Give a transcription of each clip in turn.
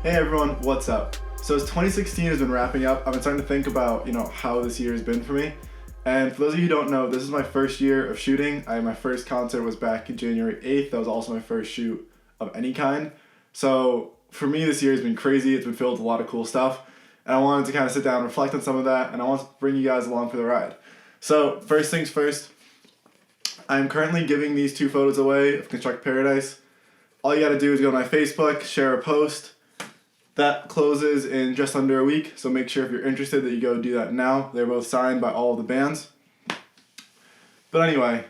Hey everyone, what's up? So as 2016 has been wrapping up, I've been starting to think about, how this year has been for me. And for those of you who don't know, this is my first year of shooting. My first concert was back in January 8th. That was also my first shoot of any kind. So for me, this year has been crazy. It's been filled with a lot of cool stuff. And I wanted to kind of sit down and reflect on some of that, and I want to bring you guys along for the ride. So first things first, I'm currently giving these two photos away of Construct Paradise. All you gotta do is go to my Facebook, share a post. That closes in just under a week, so make sure if you're interested that you go do that now. They're both signed by all of the bands. But anyway,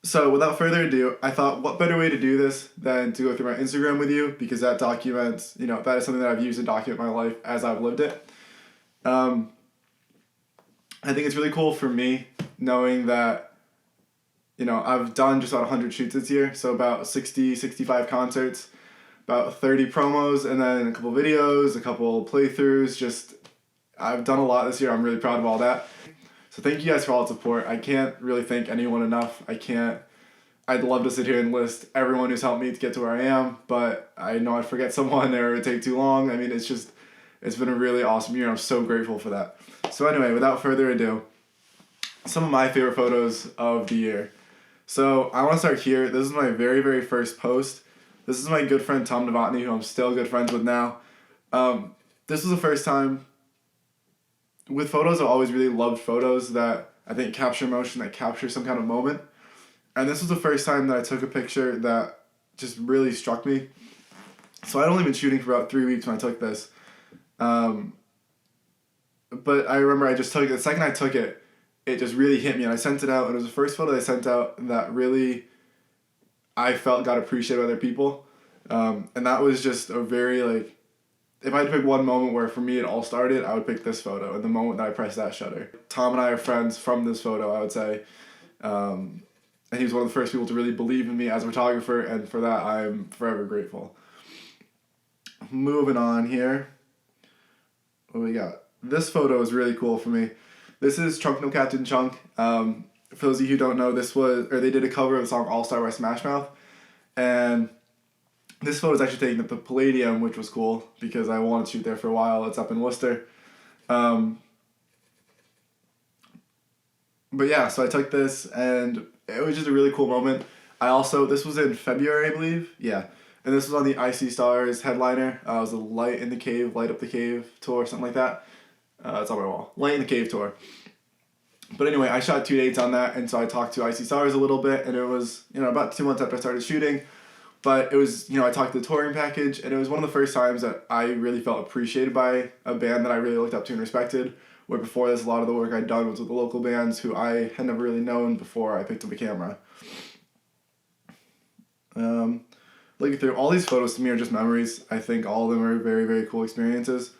so without further ado, I thought what better way to do this than to go through my Instagram with you, because that documents, that is something that I've used to document my life as I've lived it. I think it's really cool for me knowing that, I've done just about 100 shoots this year, so about 60, 65 concerts, about 30 promos, and then a couple videos, a couple playthroughs. I've done a lot this year. I'm really proud of all that. So thank you guys for all the support. I can't really thank anyone enough. I'd love to sit here and list everyone who's helped me to get to where I am, but I know I'd forget someone or it would take too long. I mean, it's been a really awesome year. I'm so grateful for that. So anyway, without further ado, some of my favorite photos of the year. So I want to start here. This is my very, very first post. This is my good friend Tom Novotny, who I'm still good friends with now. This was the first time. With photos, I've always really loved photos that I think capture emotion, that capture some kind of moment. And this was the first time that I took a picture that just really struck me. So I'd only been shooting for about 3 weeks when I took this. But I remember I just took it. The second I took it, it just really hit me. And I sent it out. And it was the first photo I sent out that really I felt got appreciated by other people. And that was just a very, if I had to pick one moment where for me it all started, I would pick this photo and the moment that I pressed that shutter. Tom and I are friends from this photo, I would say. And he was one of the first people to really believe in me as a photographer, and for that I'm forever grateful. Moving on here. What do we got? This photo is really cool for me. This is Chunk No Captain Chunk. For those of you who don't know, they did a cover of the song All Star by Smash Mouth. And this photo is actually taken at the Palladium, which was cool because I wanted to shoot there for a while. It's up in Worcester. But yeah, so I took this and it was just a really cool moment. This was in February, I believe. Yeah. And this was on the Icy Stars headliner. It was a Light in the Cave, Light Up the Cave tour, something like that. It's on my wall. Light in the Cave tour. But anyway, I shot 2 dates on that, and so I talked to Icy Stars a little bit, and it was, about 2 months after I started shooting. But it was, I talked to the touring package, and it was one of the first times that I really felt appreciated by a band that I really looked up to and respected, where before this, a lot of the work I'd done was with the local bands who I had never really known before I picked up a camera. Looking through all these photos, to me, are just memories. I think all of them are very, very cool experiences.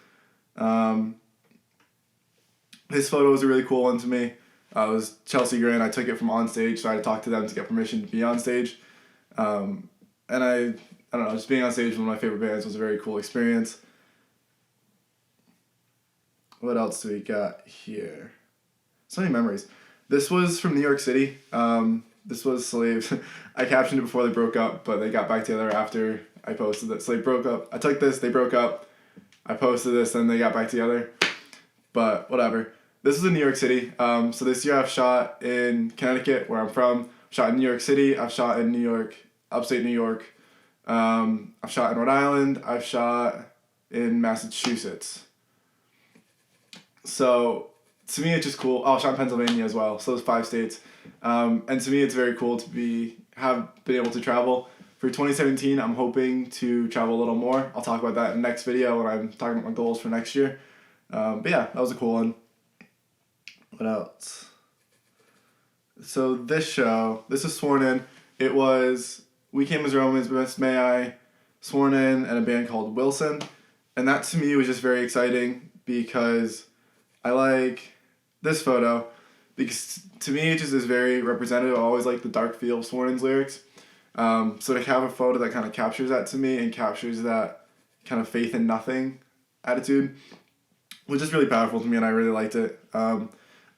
This photo was a really cool one to me. It was Chelsea Grin. I took it from on stage, so I had to talk to them to get permission to be on stage. And I don't know, just being on stage with one of my favorite bands was a very cool experience. What else do we got here? So many memories. This was from New York City. This was Slaves. I captioned it before they broke up, but they got back together after I posted it. So they broke up. I took this, they broke up. I posted this, then they got back together. But whatever. This was in New York City. So this year I've shot in Connecticut, where I'm from. I've shot in New York City. I've shot in New York, upstate New York. I've shot in Rhode Island. I've shot in Massachusetts. So to me, it's just cool. Oh, I shot in Pennsylvania as well. So those 5 states. And to me, it's very cool to have been able to travel. For 2017, I'm hoping to travel a little more. I'll talk about that in the next video when I'm talking about my goals for next year. But yeah, that was a cool one. What else? So this is Sworn In. It was We Came as Romans, Miss May I, Sworn In, and a band called Wilson. And that to me was just very exciting because I like this photo because to me it just is very representative. I always like the dark feel of Sworn In's lyrics. So to have a photo that kind of captures that to me and captures that kind of faith in nothing attitude was just really powerful to me, and I really liked it.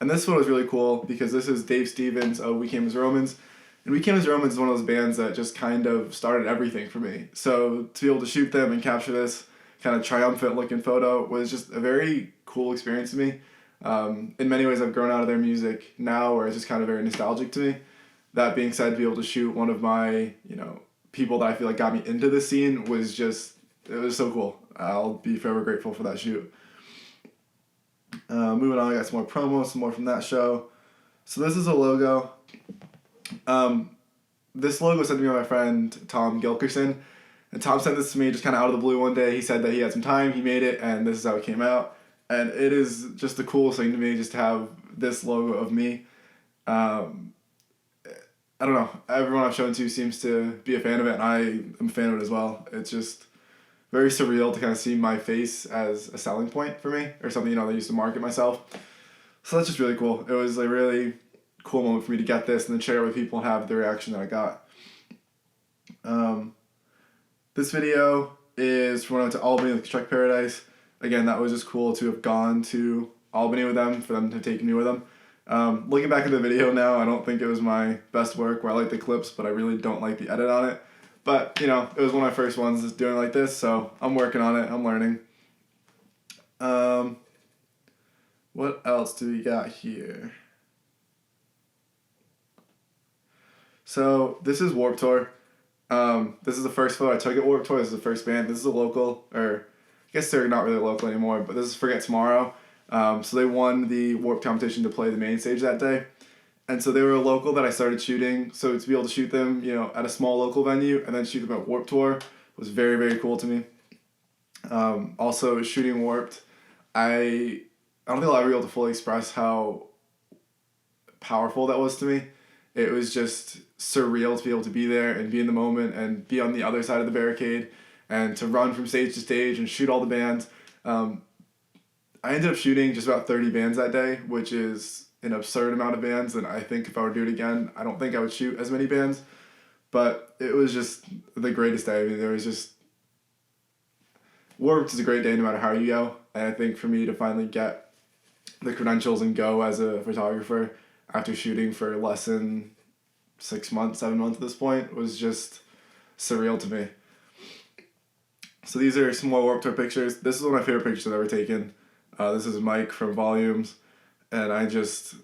And this photo is really cool because this is Dave Stevens of We Came as Romans. And We Came as Romans is one of those bands that just kind of started everything for me. So to be able to shoot them and capture this kind of triumphant looking photo was just a very cool experience to me. In many ways, I've grown out of their music now, where it's just kind of very nostalgic to me. That being said, to be able to shoot one of my, people that I feel like got me into the scene was just, it was so cool. I'll be forever grateful for that shoot. Moving on, I got some more promos, some more from that show. So this is a logo. This logo was sent to me by my friend Tom Gilkerson. And Tom sent this to me just kind of out of the blue one day. He said that he had some time, he made it, and this is how it came out. And it is just the coolest thing to me just to have this logo of me. I don't know. Everyone I've shown to seems to be a fan of it, and I am a fan of it as well. It's just very surreal to kind of see my face as a selling point for me, or something, that I used to market myself. So that's just really cool. It was a really cool moment for me to get this and then share it with people and have the reaction that I got. This video is from when I went to Albany with Truck Paradise. Again, that was just cool to have gone to Albany with them, for them to have taken me with them. Looking back at the video now, I don't think it was my best work, where I like the clips, but I really don't like the edit on it. But, it was one of my first ones doing like this, so I'm working on it, I'm learning. What else do we got here? So, this is Warped Tour. This is the first photo I took at Warped Tour. This is the first band. This is a local, or I guess they're not really local anymore, but this is Forget Tomorrow. So they won the Warped competition to play the main stage that day. And so they were a local that I started shooting. So to be able to shoot them, at a small local venue and then shoot them at Warped Tour was very, very cool to me. Also, shooting Warped, I don't think I'll ever be able to fully express how powerful that was to me. It was just surreal to be able to be there and be in the moment and be on the other side of the barricade and to run from stage to stage and shoot all the bands. I ended up shooting just about 30 bands that day, which is an absurd amount of bands, and I think if I were to do it again, I don't think I would shoot as many bands. But it was just the greatest day. I mean, there was just... Warped is a great day no matter how you go, and I think for me to finally get the credentials and go as a photographer after shooting for less than 6 months, 7 months at this point was just surreal to me. So these are some more Warped Tour pictures. This is one of my favorite pictures I've ever taken. This is Mike from Volumes, and I just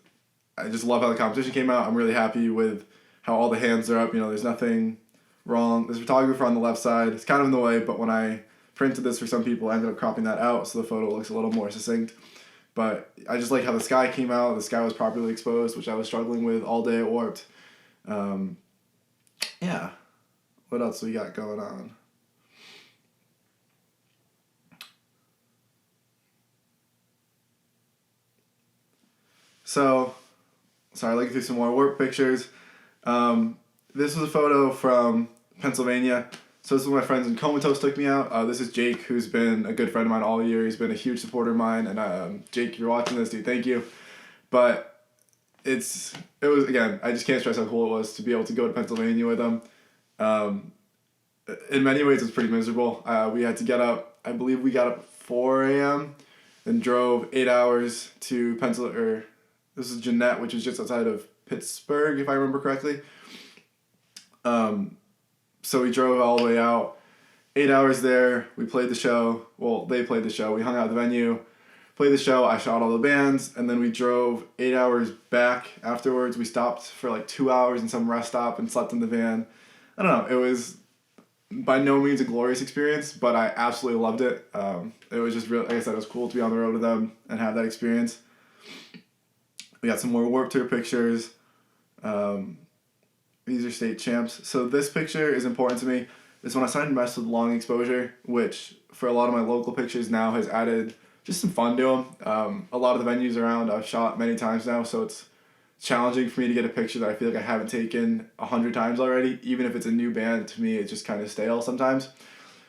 love how the competition came out. I'm really happy with how all the hands are up. There's nothing wrong. There's a photographer on the left side. It's kind of in the way, but when I printed this for some people, I ended up cropping that out so the photo looks a little more succinct. But I just like how the sky came out. The sky was properly exposed, which I was struggling with all day at Warped. Yeah. What else we got going on? So, sorry, looking through some more Warped pictures. This was a photo from Pennsylvania. So this is when my friends in Comatose took me out. This is Jake, who's been a good friend of mine all year. He's been a huge supporter of mine. And Jake, if you're watching this, dude, thank you. But it was, again, I just can't stress how cool it was to be able to go to Pennsylvania with them. In many ways, it was pretty miserable. We had to get up, I believe we got up at 4 a.m. and drove 8 hours to Pennsylvania. This is Jeanette, which is just outside of Pittsburgh, if I remember correctly. So we drove all the way out. 8 hours there. We played the show. Well, they played the show. We hung out at the venue, played the show. I shot all the bands, and then we drove 8 hours back afterwards. We stopped for like 2 hours in some rest stop and slept in the van. I don't know. It was by no means a glorious experience, but I absolutely loved it. It was just real. Like I said, it was cool to be on the road with them and have that experience. We got some more Warped Tour pictures. These are state champs. So this picture is important to me. It's when I started to mess with long exposure, which for a lot of my local pictures now has added just some fun to them. A lot of the venues around I've shot many times now, so it's challenging for me to get a picture that I feel like I haven't taken 100 times already. Even if it's a new band, to me it's just kind of stale sometimes.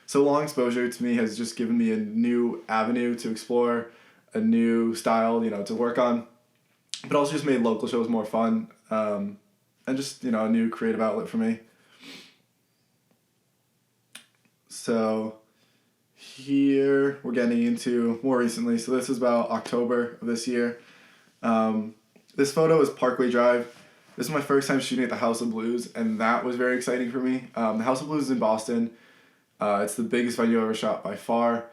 So long exposure to me has just given me a new avenue to explore, a new style, to work on. But also just made local shows more fun, and just, a new creative outlet for me. So here we're getting into more recently. So this is about October of this year. This photo is Parkway Drive. This is my first time shooting at the House of Blues, and that was very exciting for me. The House of Blues is in Boston. It's the biggest venue I've ever shot by far.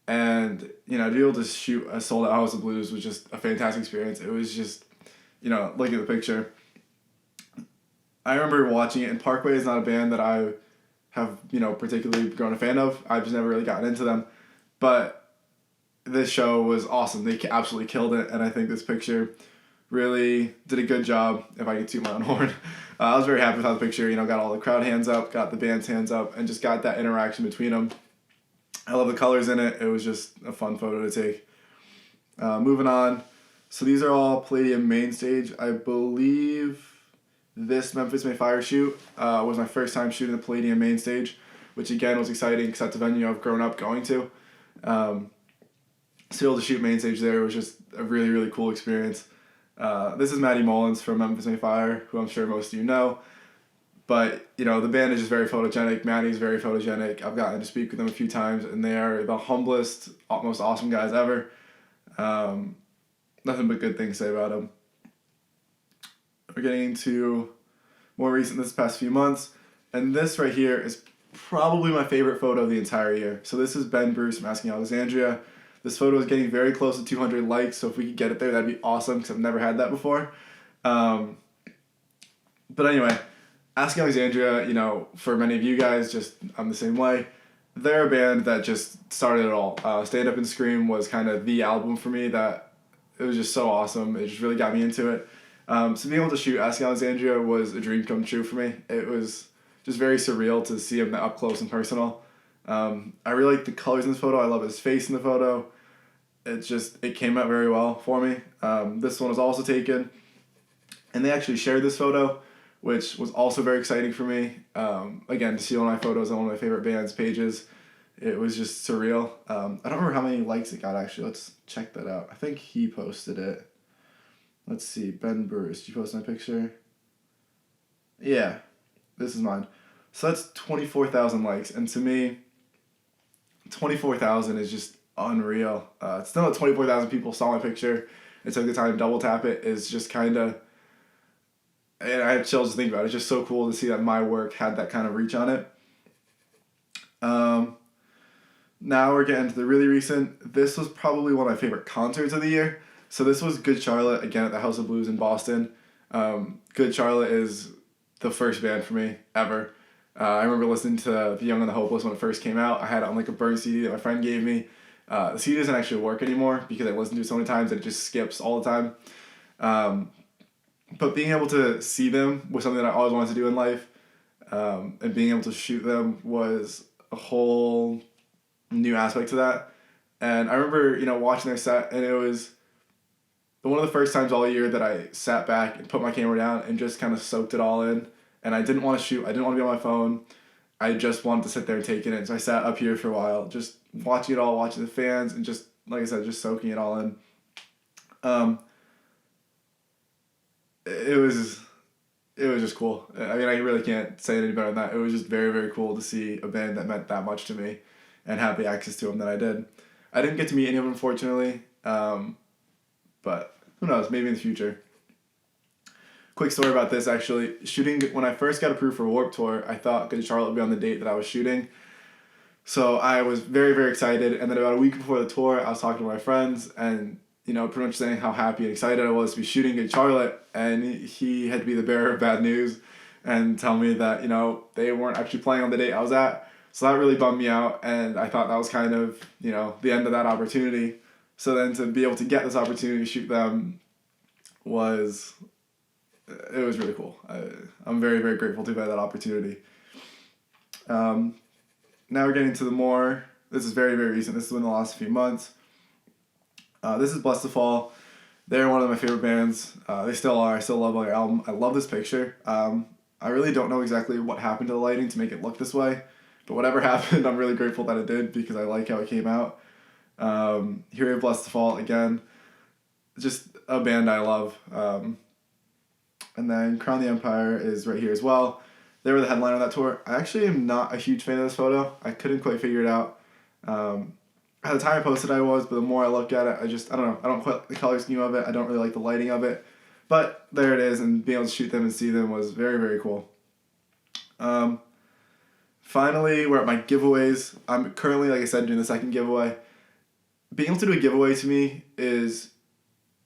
And, to be able to shoot a sold-out House of Blues was just a fantastic experience. It was just, look at the picture. I remember watching it, and Parkway is not a band that I have, particularly grown a fan of. I've just never really gotten into them. But this show was awesome. They absolutely killed it, and I think this picture really did a good job, if I could toot my own horn. I was very happy with how the picture, got all the crowd hands up, got the band's hands up, and just got that interaction between them. I love the colors in it. It was just a fun photo to take. Moving on. So these are all Palladium main stage. I believe this Memphis May Fire shoot was my first time shooting the Palladium main stage, which again was exciting because that's a venue I've grown up going to. Still to shoot main stage there was just a really, really cool experience. This is Maddie Mullins from Memphis May Fire, who I'm sure most of you know. But, the band is just very photogenic. Maddie's very photogenic. I've gotten to speak with them a few times, and they are the humblest, most awesome guys ever. Nothing but good things to say about them. We're getting into more recent this past few months, and this right here is probably my favorite photo of the entire year. So this is Ben Bruce from Asking Alexandria. This photo is getting very close to 200 likes, so if we could get it there, that'd be awesome, because I've never had that before. But anyway, Asking Alexandria, for many of you guys, I'm the same way. They're a band that just started it all. Stand Up and Scream was kind of the album for me that it was just so awesome. It just really got me into it. So being able to shoot Asking Alexandria was a dream come true for me. It was just very surreal to see him up close and personal. I really like the colors in this photo. I love his face in the photo. It came out very well for me. This one was also taken, and they actually shared this photo, which was also very exciting for me. Again, to see one of my photos on one of my favorite bands' pages, it was just surreal. I don't remember how many likes it got, actually. Let's check that out. I think he posted it. Let's see, Ben Bruce, did you post my picture? Yeah, this is mine. So that's 24,000 likes, and to me, 24,000 is just unreal. Still at 24,000 people saw my picture and took the time to double tap it is just kind of, and I have chills to think about it. It's just so cool to see that my work had that kind of reach on it. Now we're getting to the really recent. This was probably one of my favorite concerts of the year. So this was Good Charlotte, again at the House of Blues in Boston. Good Charlotte is the first band for me ever. I remember listening to The Young and the Hopeless when it first came out. I had it on like a burned CD that my friend gave me. The CD doesn't actually work anymore because I listened to it so many times that it just skips all the time. But being able to see them was something that I always wanted to do in life. And being able to shoot them was a whole new aspect to that. And I remember, watching their set, and it was one of the first times all year that I sat back and put my camera down and just kind of soaked it all in. And I didn't want to shoot. I didn't want to be on my phone. I just wanted to sit there and take it in. So I sat up here for a while, just watching it all, watching the fans, and just, like I said, just soaking it all in. It was just cool. I mean, I really can't say it any better than that. It was just very, very cool to see a band that meant that much to me and have the access to them that I did. I didn't get to meet any of them, unfortunately, but who knows, maybe in the future. Quick story about this, actually. Shooting, when I first got approved for Warped Tour, I thought Good Charlotte would be on the date that I was shooting. So I was very, very excited, and then about a week before the tour, I was talking to my friends, and pretty much saying how happy and excited I was to be shooting Good Charlotte, and he had to be the bearer of bad news and tell me that, they weren't actually playing on the date I was at. So that really bummed me out, and I thought that was kind of, the end of that opportunity. So then to be able to get this opportunity to shoot them was really cool. I'm very, very grateful to have had that opportunity. Now we're getting to this is very, very recent. This is in the last few months. This is Blessed to Fall. They're one of my favorite bands. They still are. I still love their album. I love this picture. I really don't know exactly what happened to the lighting to make it look this way, but whatever happened, I'm really grateful that it did because I like how it came out. Here we have Blessed to Fall again. Just a band I love. And then Crown the Empire is right here as well. They were the headliner of that tour. I actually am not a huge fan of this photo. I couldn't quite figure it out. At the time I posted I was, but the more I look at it, I don't know. I don't quite like the color scheme of it. I don't really like the lighting of it. But there it is, and being able to shoot them and see them was very, very cool. Finally, we're at my giveaways. I'm currently, like I said, doing the second giveaway. Being able to do a giveaway to me is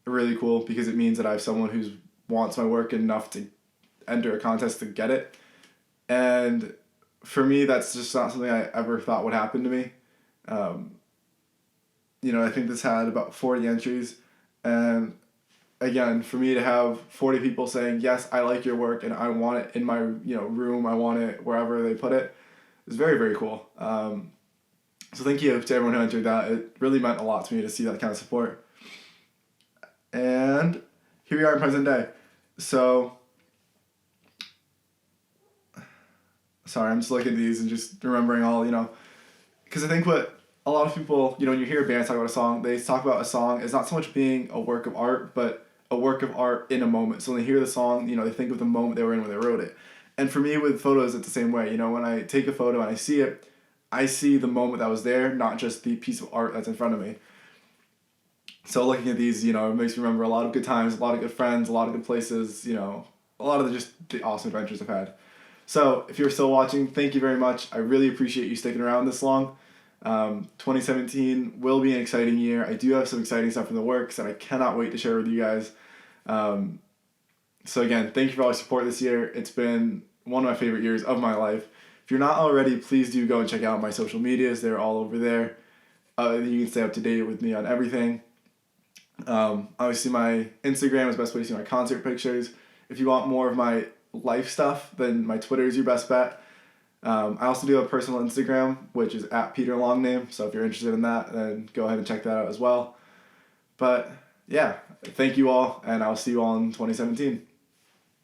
really cool because it means that I have someone who wants my work enough to enter a contest to get it. And for me, that's just not something I ever thought would happen to me. I think this had about 40 entries. And again, for me to have 40 people saying, yes, I like your work and I want it in my room, I want it wherever they put it, is very, very cool. So thank you to everyone who entered that. It really meant a lot to me to see that kind of support. And here we are in present day. So, sorry, I'm just looking at these and just remembering all, because I think what a lot of people, when you hear bands talk about a song, they talk about a song as not so much being a work of art, but a work of art in a moment. So when they hear the song, they think of the moment they were in when they wrote it. And for me with photos, it's the same way. When I take a photo and I see it, I see the moment that was there, not just the piece of art that's in front of me. So looking at these, it makes me remember a lot of good times, a lot of good friends, a lot of good places, a lot of the awesome adventures I've had. So if you're still watching, thank you very much. I really appreciate you sticking around this long. 2017 will be an exciting year. I do have some exciting stuff in the works, and I cannot wait to share with you guys. So again, thank you for all your support this year. It's been one of my favorite years of my life. If you're not already, please do go and check out my social medias. They're all over there. You can stay up to date with me on everything. Obviously, my Instagram is the best way to see my concert pictures. If you want more of my life stuff, then my Twitter is your best bet. I also do have a personal Instagram, which is @PeterLongname. So if you're interested in that, then go ahead and check that out as well. But yeah, thank you all, and I'll see you all in 2017.